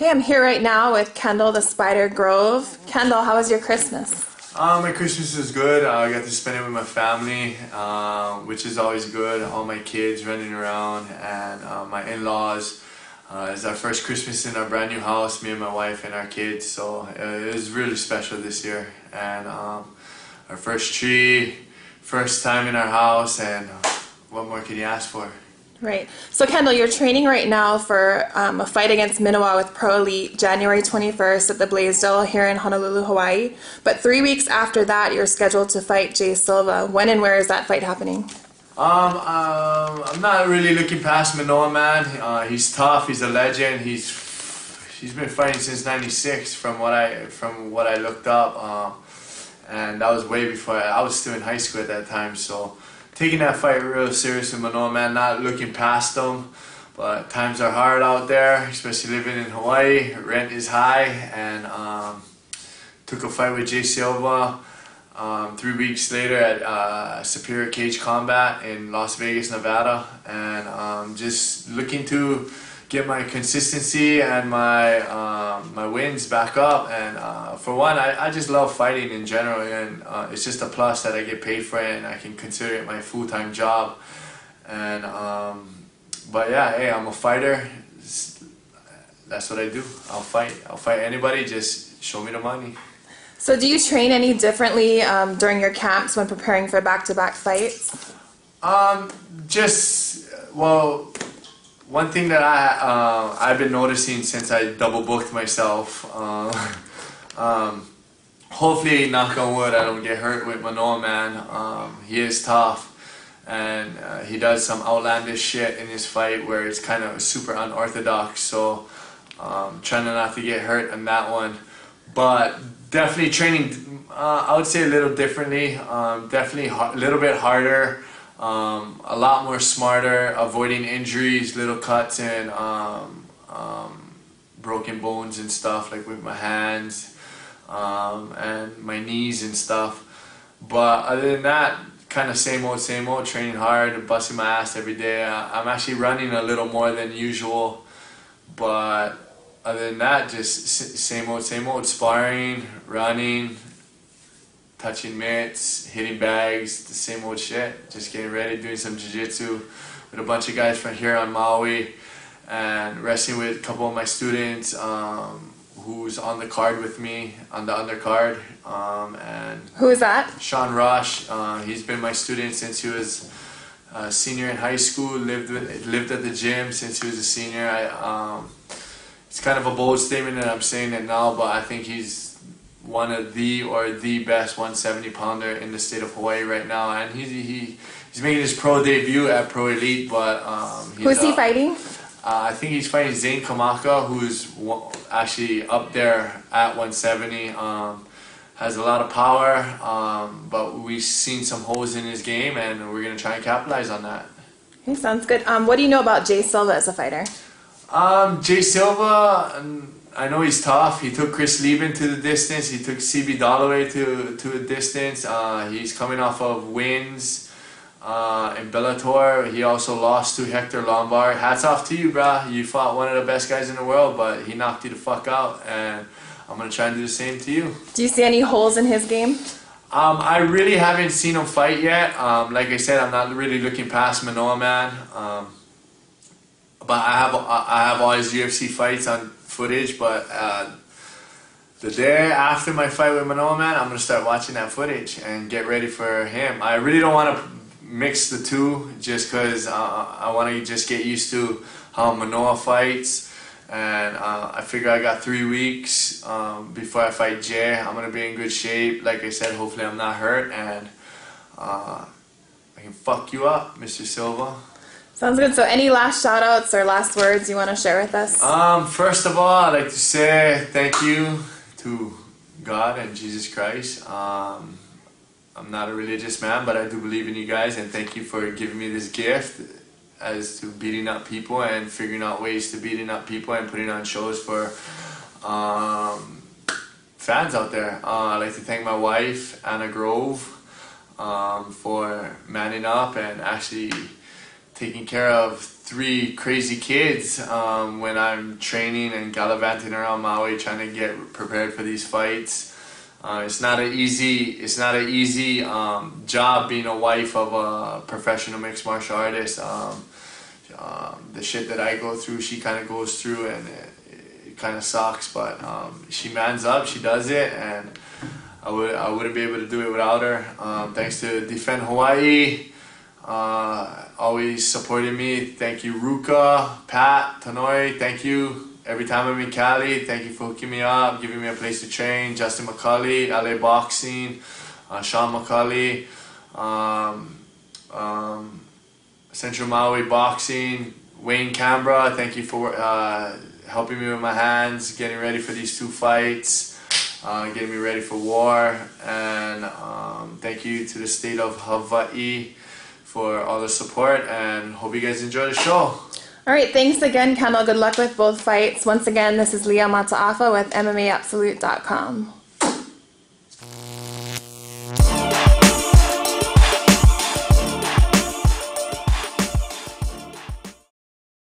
Okay, I'm here right now with Kendall, the Spider Grove. Kendall, how was your Christmas? My Christmas is good. I got to spend it with my family, which is always good. All my kids running around and my in-laws. It's our first Christmas in our brand new house, me and my wife and our kids. So it was really special this year. And our first tree, first time in our house, and what more can you ask for? Right. So Kendall, you're training right now for a fight against Minowa with Pro Elite January 21st at the Blaisdell here in Honolulu, Hawaii. But 3 weeks after that, you're scheduled to fight Jay Silva. When and where is that fight happening? I'm not really looking past Minowa, man. He's tough. He's a legend. He's been fighting since '96, from what I looked up, and that was way before I was still in high school at that time. So taking that fight real serious with Minowa, man. Not looking past him, but times are hard out there, especially living in Hawaii. Rent is high, and took a fight with Jay Silva. 3 weeks later at Superior Cage Combat in Las Vegas, Nevada, and just looking to get my consistency and my wins back up. And for one, I just love fighting in general, and it's just a plus that I get paid for it and I can consider it my full-time job. And but yeah, hey, I'm a fighter. That's what I do. I'll fight anybody. Just show me the money. So do you train any differently during your camps when preparing for back-to-back fights? Well, one thing that I've been noticing since I double booked myself, hopefully, knock on wood, I don't get hurt with Minowa, man. He is tough, and he does some outlandish shit in his fight where it's kind of super unorthodox, so trying not to get hurt on that one. But definitely training, I would say a little differently, definitely a little bit harder, a lot more smarter, avoiding injuries, little cuts and broken bones and stuff, like with my hands and my knees and stuff. But other than that, kind of same old, training hard and busting my ass every day. I'm actually running a little more than usual, but other than that, just same old, sparring, running, touching mitts, hitting bags, the same old shit. Just getting ready, doing some jiu-jitsu with a bunch of guys from here on Maui, and wrestling with a couple of my students who's on the card with me, on the undercard. And who is that? Sean Rush. He's been my student since he was a senior in high school, lived at the gym since he was a senior. It's kind of a bold statement that I'm saying it now, but I think he's one of the best 170-pounder in the state of Hawaii right now, and he's making his pro debut at Pro Elite. But who's he fighting? I think he's fighting Zane Kamaka, who's actually up there at 170. Has a lot of power, but we've seen some holes in his game, and we're gonna try and capitalize on that. Okay, sounds good. What do you know about Jay Silva as a fighter? Jay Silva, I know he's tough. He took Chris Lieben to the distance. He took CB Dalloway to a distance. He's coming off of wins in Bellator. He also lost to Hector Lombard. Hats off to you, brah. You fought one of the best guys in the world, but he knocked you the fuck out, and I'm going to try and do the same to you. Do you see any holes in his game? I really haven't seen him fight yet. Like I said, I'm not really looking past Minowa, man. But I have all his UFC fights on footage, but the day after my fight with Minowa, man, I'm going to start watching that footage and get ready for him. I really don't want to mix the two, just because I want to just get used to how Minowa fights, and I figure I got 3 weeks before I fight Jay. I'm going to be in good shape. Like I said, hopefully I'm not hurt, and I can fuck you up, Mr. Silva. Sounds good. So any last shout-outs or last words you want to share with us? First of all, I'd like to say thank you to God and Jesus Christ. I'm not a religious man, but I do believe in you guys, and thank you for giving me this gift as to beating up people and figuring out ways to beating up people and putting on shows for fans out there. I'd like to thank my wife, Anna Grove, for manning up and actually taking care of 3 crazy kids when I'm training and gallivanting around Maui trying to get prepared for these fights. It's not an easy job being a wife of a professional mixed martial artist. The shit that I go through, she kind of goes through, and it kind of sucks. But she mans up, she does it, and I wouldn't be able to do it without her. Thanks to Defend Hawaii, always supporting me. Thank you, Ruka, Pat, Tanoi. Thank you. Every time I'm in Cali, thank you for hooking me up, giving me a place to train. Justin McCulley, LA Boxing, Sean McCulley, Central Maui Boxing, Wayne Canberra. Thank you for helping me with my hands, getting ready for these 2 fights, getting me ready for war. And thank you to the state of Hawaii for all the support, and hope you guys enjoy the show. All right, thanks again, Kendall. Good luck with both fights. Once again, this is Leah Mataafa with MMAabsolute.com.